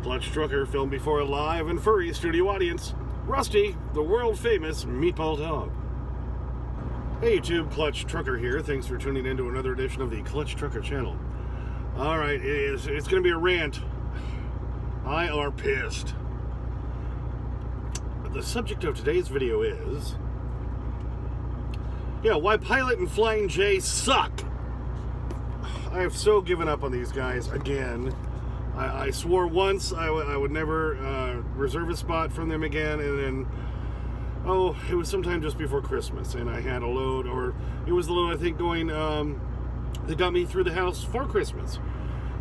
Clutch Trucker filmed before a live and furry studio audience. Rusty, the world-famous meatball dog. Hey YouTube, Clutch Trucker here. Thanks for tuning in to another edition of the Clutch Trucker channel. Alright, it's going to be a rant. I are pissed. The subject of today's video is... why Pilot and Flying J suck. I have so given up on these guys again. I swore once I would never reserve a spot from them again, and then, it was sometime just before Christmas, and I had a load, or it was the load, I think, going, that got me through the house for Christmas.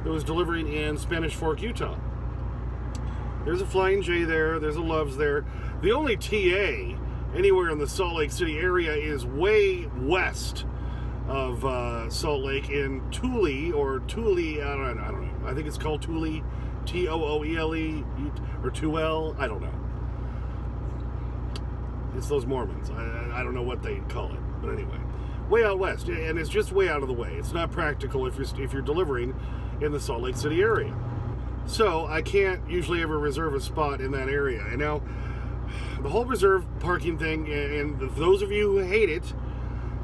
It was delivering in Spanish Fork, Utah. There's a Flying J there, there's a Loves there. The only TA anywhere in the Salt Lake City area is way west of Salt Lake in Tooele, or Tooele, I don't know. I think it's called Tooele, T-O-O-E-L-E, or Tuel, I don't know. It's those Mormons. I don't know what they call it, but anyway. Way out west, and it's just way out of the way. It's not practical if you're delivering in the Salt Lake City area. So I can't usually ever reserve a spot in that area. And now, the whole reserve parking thing, and those of you who hate it,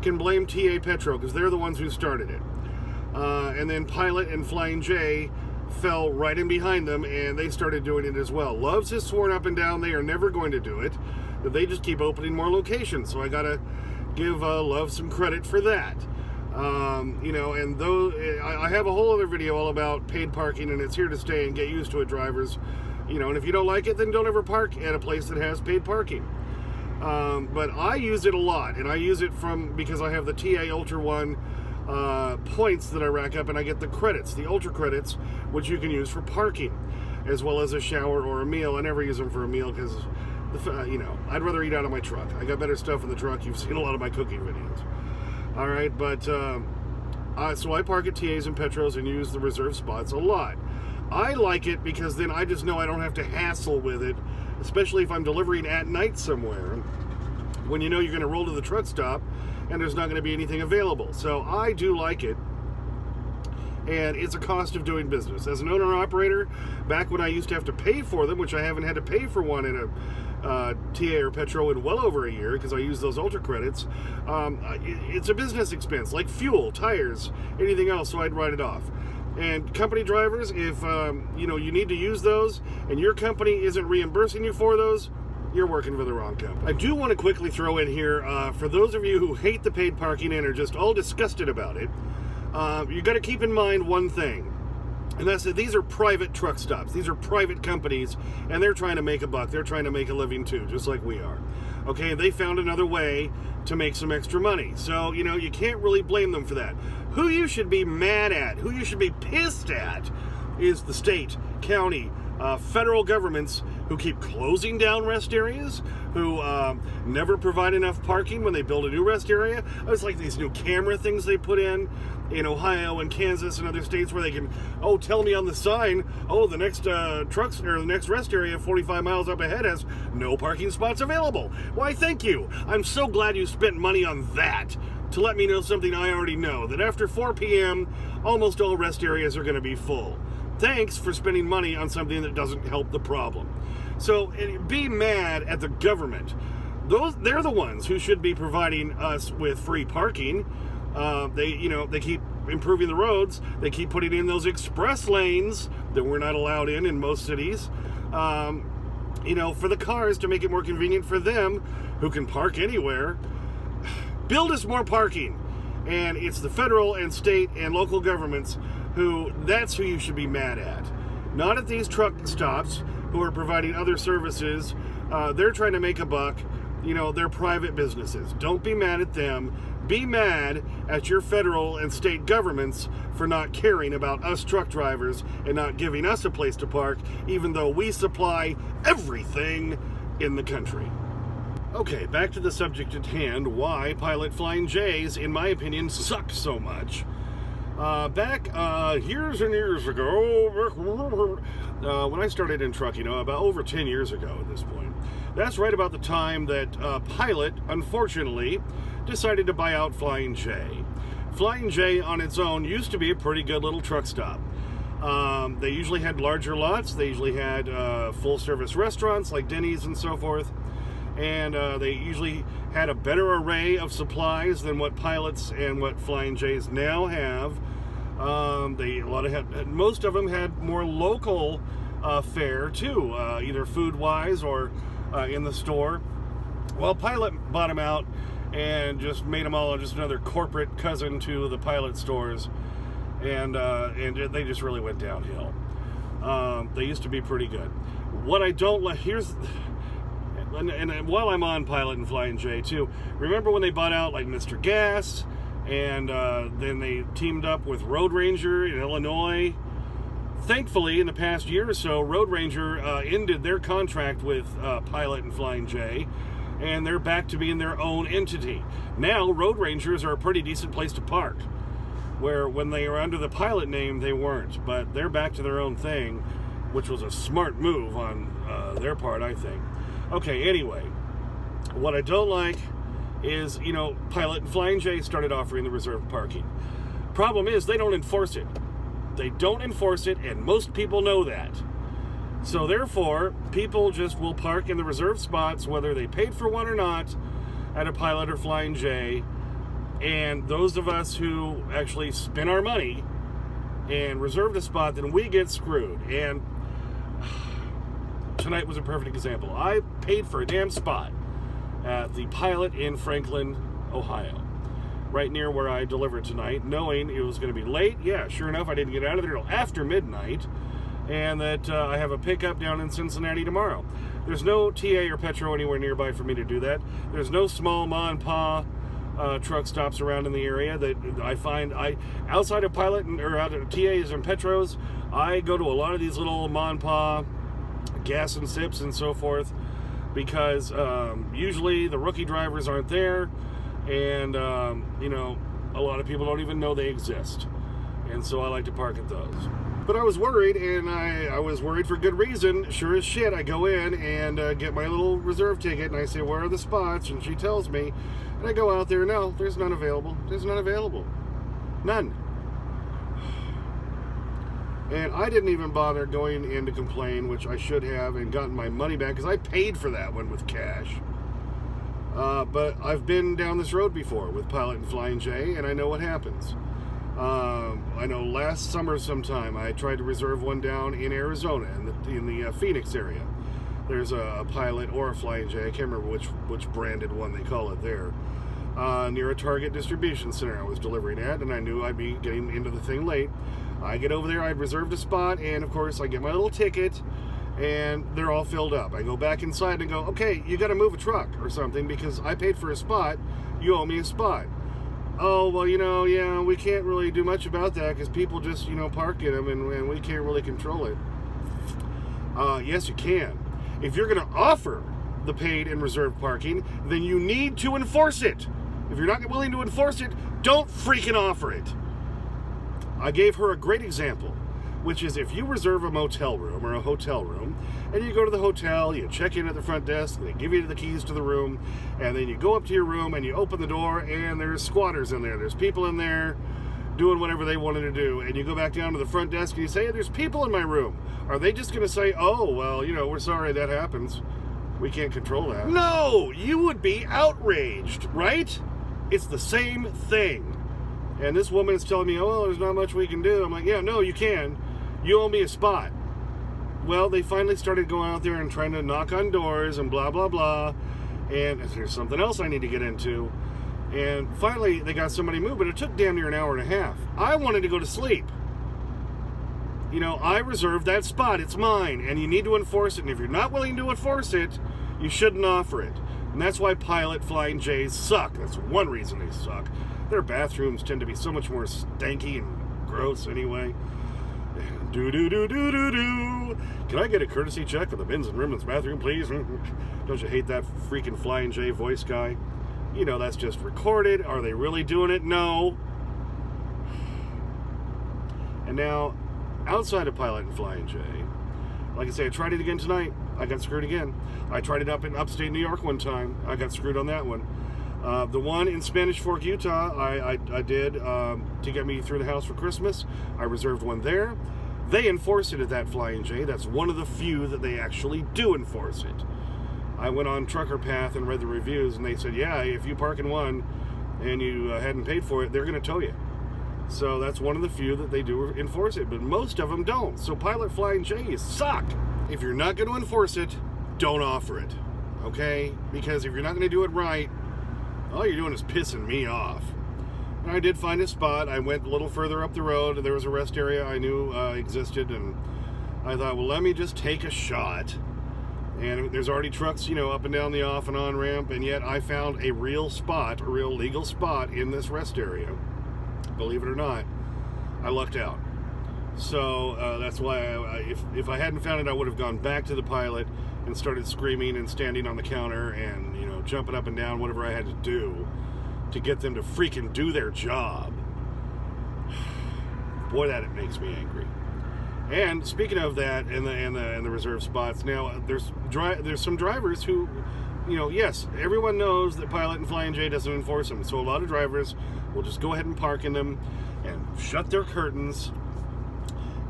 can blame TA Petro, because they're the ones who started it. And then Pilot and Flying J fell right in behind them, and they started doing it as well. Loves has sworn up and down they are never going to do it, that they just keep opening more locations. So I gotta give Love some credit for that. And though I have a whole other video all about paid parking, and it's here to stay, and get used to it, drivers. And if you don't like it, then don't ever park at a place that has paid parking. But I use it a lot, and I use it because I have the TA Ultra One points that I rack up, and I get the credits, the Ultra credits, which you can use for parking, as well as a shower or a meal. I never use them for a meal because, I'd rather eat out of my truck. I got better stuff in the truck. You've seen a lot of my cooking videos. All right, but so I park at TAs and Petros and use the reserve spots a lot. I like it because then I just know I don't have to hassle with it, especially if I'm delivering at night somewhere, when you know you're going to roll to the truck stop and there's not going to be anything available. So I do like it, and it's a cost of doing business. As an owner-operator, back when I used to have to pay for them, which I haven't had to pay for one in a TA or Petro in well over a year because I use those Ultra credits, it's a business expense, like fuel, tires, anything else, so I'd write it off. And company drivers, if you need to use those and your company isn't reimbursing you for those, you're working for the wrong company. I do want to quickly throw in here, for those of you who hate the paid parking and are just all disgusted about it, you got to keep in mind one thing, and that's that these are private truck stops. These are private companies, and they're trying to make a buck. They're trying to make a living too, just like we are. Okay, they found another way to make some extra money. So, you can't really blame them for that. Who you should be mad at, who you should be pissed at, is the state, county, federal governments who keep closing down rest areas, who never provide enough parking when they build a new rest area. It's like these new camera things they put in Ohio and Kansas and other states where they can, tell me on the sign, the next trucks or the next rest area 45 miles up ahead has no parking spots available. Why, thank you. I'm so glad you spent money on that to let me know something I already know, that after 4 p.m., almost all rest areas are going to be full. Thanks for spending money on something that doesn't help the problem. So be mad at the government. They're the ones who should be providing us with free parking. They keep improving the roads. They keep putting in those express lanes that we're not allowed in most cities. For the cars, to make it more convenient for them, who can park anywhere. Build us more parking. And it's the federal and state and local governments that's who you should be mad at. Not at these truck stops who are providing other services. They're trying to make a buck. They're private businesses. Don't be mad at them. Be mad at your federal and state governments for not caring about us truck drivers and not giving us a place to park, even though we supply everything in the country. Okay, back to the subject at hand, why Pilot Flying J's, in my opinion, suck so much. Back years and years ago, when I started in trucking, about over 10 years ago at this point, that's right about the time that Pilot, unfortunately, decided to buy out Flying J. Flying J on its own used to be a pretty good little truck stop. They usually had larger lots. They usually had full-service restaurants like Denny's and so forth. And they usually had a better array of supplies than what Pilots and what Flying J's now have. Most of them had more local fare too, either food-wise or in the store. Well, Pilot bought them out and just made them all just another corporate cousin to the Pilot stores, and they just really went downhill. They used to be pretty good. What I don't like and while I'm on Pilot and Flying J too, remember when they bought out like Mr. Gas, and then they teamed up with Road Ranger in Illinois? Thankfully, in the past year or so, Road Ranger ended their contract with Pilot and Flying J, and they're back to being their own entity. Now, Road Rangers are a pretty decent place to park, where when they were under the Pilot name, they weren't. But they're back to their own thing, which was a smart move on their part, I think. Okay, anyway, what I don't like is, Pilot and Flying J started offering the reserved parking. Problem is, they don't enforce it. They don't enforce it, and most people know that. So therefore, people just will park in the reserved spots, whether they paid for one or not, at a Pilot or Flying J. And those of us who actually spend our money and reserve a spot, then we get screwed. And tonight was a perfect example. I paid for a damn spot at the Pilot in Franklin, Ohio, right near where I delivered tonight, knowing it was going to be late. Yeah, sure enough, I didn't get out of there until after midnight, and that I have a pickup down in Cincinnati tomorrow. There's no TA or Petro anywhere nearby for me to do that. There's no small ma and pa truck stops around in the area that I find. Outside of Pilot or out of TAs and Petros, I go to a lot of these little ma and pa gas and sips and so forth, because usually the rookie drivers aren't there, and a lot of people don't even know they exist, and so I like to park at those. But I was worried, and I was worried for good reason. Sure as shit, I go in and get my little reserve ticket, and I say, where are the spots? And she tells me, and I go out there, no, there's none available. There's none available. None. And I didn't even bother going in to complain, which I should have, and gotten my money back, because I paid for that one with cash. But I've been down this road before with Pilot and Flying J, and I know what happens. I know last summer sometime I tried to reserve one down in Arizona, in the Phoenix area. There's a Pilot or a Flying J, I can't remember which branded one they call it there, near a Target distribution center I was delivering at, and I knew I'd be getting into the thing late. I get over there, I'd reserved a spot, and of course I get my little ticket, and they're all filled up. I go back inside and go, okay, you got to move a truck or something, because I paid for a spot, you owe me a spot. Oh, well, yeah, we can't really do much about that, because people just, park in them, and we can't really control it. Yes, you can. If you're going to offer the paid and reserved parking, then you need to enforce it. If you're not willing to enforce it, don't freaking offer it. I gave her a great example, which is if you reserve a motel room or a hotel room, and you go to the hotel, you check in at the front desk, they give you the keys to the room, and then you go up to your room and you open the door, and there's squatters in there. There's people in there doing whatever they wanted to do, and you go back down to the front desk and you say, hey, there's people in my room. Are they just going to say, oh, well, we're sorry that happens. We can't control that. No, you would be outraged, right? It's the same thing. And this woman is telling me, oh, there's not much we can do. I'm like, yeah, no, you can. You owe me a spot. Well, they finally started going out there and trying to knock on doors and blah, blah, blah. And there's something else I need to get into. And finally, they got somebody moved, but it took damn near an hour and a half. I wanted to go to sleep. I reserved that spot. It's mine, and you need to enforce it. And if you're not willing to enforce it, you shouldn't offer it. And that's why Pilot Flying J's suck. That's one reason they suck. Their bathrooms tend to be so much more stanky and gross anyway. Do-do-do-do-do-do. Can I get a courtesy check for the Bins and Ribbons bathroom, please? Don't you hate that freaking Flying J voice guy? That's just recorded. Are they really doing it? No. And now, outside of Pilot and Flying J, like I say, I tried it again tonight. I got screwed again. I tried it up in upstate New York one time. I got screwed on that one. The one in Spanish Fork, Utah, I did to get me through the house for Christmas. I reserved one there. They enforce it at that Flying J. That's one of the few that they actually do enforce it. I went on Trucker Path and read the reviews, and they said, yeah, if you park in one and you hadn't paid for it, they're going to tow you. So that's one of the few that they do enforce it, but most of them don't. So Pilot Flying J, you suck. If you're not going to enforce it, don't offer it, okay? Because if you're not going to do it right, all you're doing is pissing me off. And I did find a spot. I went a little further up the road, and there was a rest area I knew existed, and I thought, well, let me just take a shot. And there's already trucks, up and down the off and on ramp, and yet I found a real spot, a real legal spot in this rest area. Believe it or not, I lucked out. So that's why if I hadn't found it, I would have gone back to the Pilot and started screaming and standing on the counter and jumping up and down, whatever I had to do to get them to freaking do their job. Boy, that it makes me angry. And speaking of that, and the reserve spots, now there's some drivers who, yes, everyone knows that Pilot and Flying J doesn't enforce them. So a lot of drivers will just go ahead and park in them and shut their curtains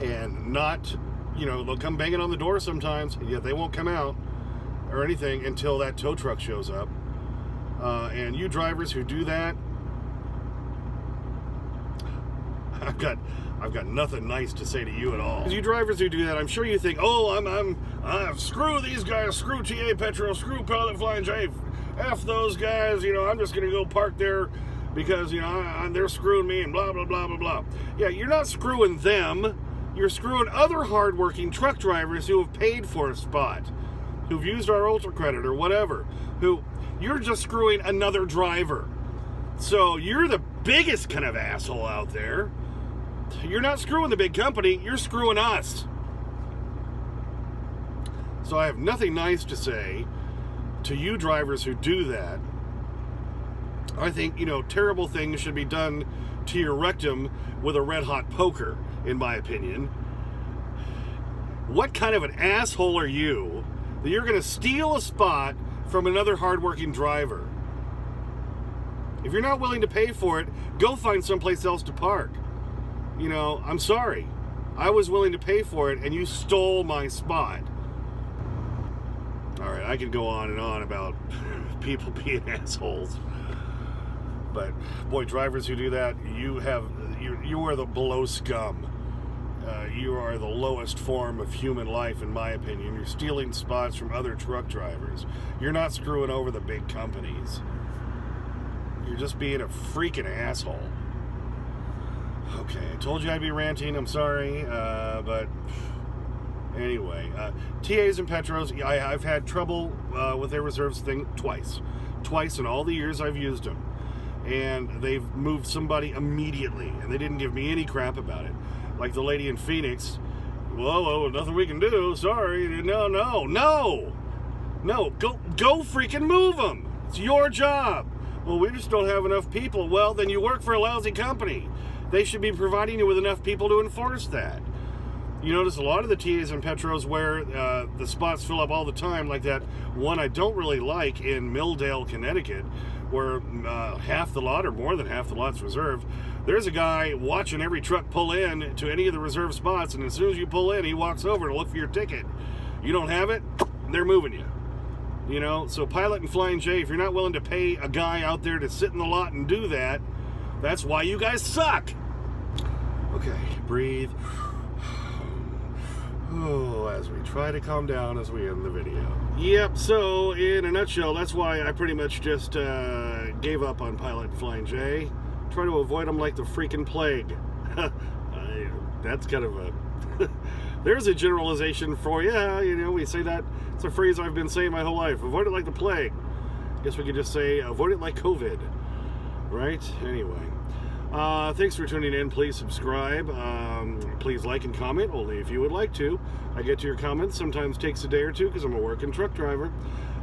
and not, they'll come banging on the door sometimes, yet they won't come out or anything until that tow truck shows up. And you drivers who do that, I've got nothing nice to say to you at all. You drivers who do that, I'm sure you think, oh, screw these guys, screw TA Petro, screw Pilot Flying J, F those guys, I'm just going to go park there because, they're screwing me and blah, blah, blah, blah, blah. Yeah, you're not screwing them. You're screwing other hardworking truck drivers who have paid for a spot, who've used our Ultra Credit or whatever, you're just screwing another driver. So you're the biggest kind of asshole out there. You're not screwing the big company, you're screwing us. So I have nothing nice to say to you drivers who do that. I think, terrible things should be done to your rectum with a red-hot poker, in my opinion. What kind of an asshole are you that you're going to steal a spot from another hardworking driver? If you're not willing to pay for it, go find someplace else to park. I'm sorry. I was willing to pay for it, and you stole my spot. All right, I could go on and on about people being assholes. But, boy, drivers who do that, you are the below scum. You are the lowest form of human life, in my opinion. You're stealing spots from other truck drivers. You're not screwing over the big companies. You're just being a freaking asshole. Okay, I told you I'd be ranting. I'm sorry, but anyway, TAs and Petros, I've had trouble with their reserves thing twice in all the years I've used them, and they've moved somebody immediately, and they didn't give me any crap about it. Like the lady in Phoenix, whoa, nothing we can do. Sorry, no, go freaking move them. It's your job. Well, we just don't have enough people. Well, then you work for a lousy company. They should be providing you with enough people to enforce that. You notice a lot of the TAs and Petros where the spots fill up all the time, like that one I don't really like in Milldale, Connecticut, where half the lot or more than half the lot's reserved. There's a guy watching every truck pull in to any of the reserved spots, and as soon as you pull in, he walks over to look for your ticket. You don't have it, they're moving you. So Pilot and Flying J, if you're not willing to pay a guy out there to sit in the lot and do that, that's why you guys suck. Okay, breathe. Oh, as we try to calm down as we end the video. Yep, so in a nutshell, that's why I pretty much just gave up on Pilot and Flying J. Try to avoid them like the freaking plague. That's kind of a... There's a generalization for you. We say that. It's a phrase I've been saying my whole life. Avoid it like the plague. Guess we could just say avoid it like COVID. Right? Anyway. Thanks for tuning in. Please subscribe. Please like and comment, only if you would like to. I get to your comments. Sometimes takes a day or two because I'm a working truck driver.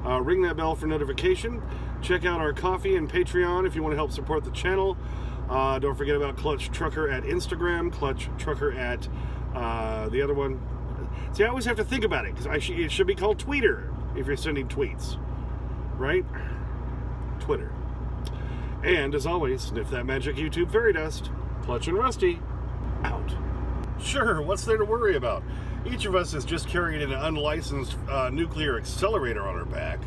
Ring that bell for notification. Check out our Ko-fi and Patreon if you want to help support the channel. Don't forget about Clutch Trucker at Instagram, Clutch Trucker at the other one. See, I always have to think about it because it should be called Tweeter if you're sending tweets, right? Twitter. And as always, sniff that magic YouTube fairy dust. Clutch and Rusty, out. Sure, what's there to worry about? Each of us is just carrying an unlicensed nuclear accelerator on our back.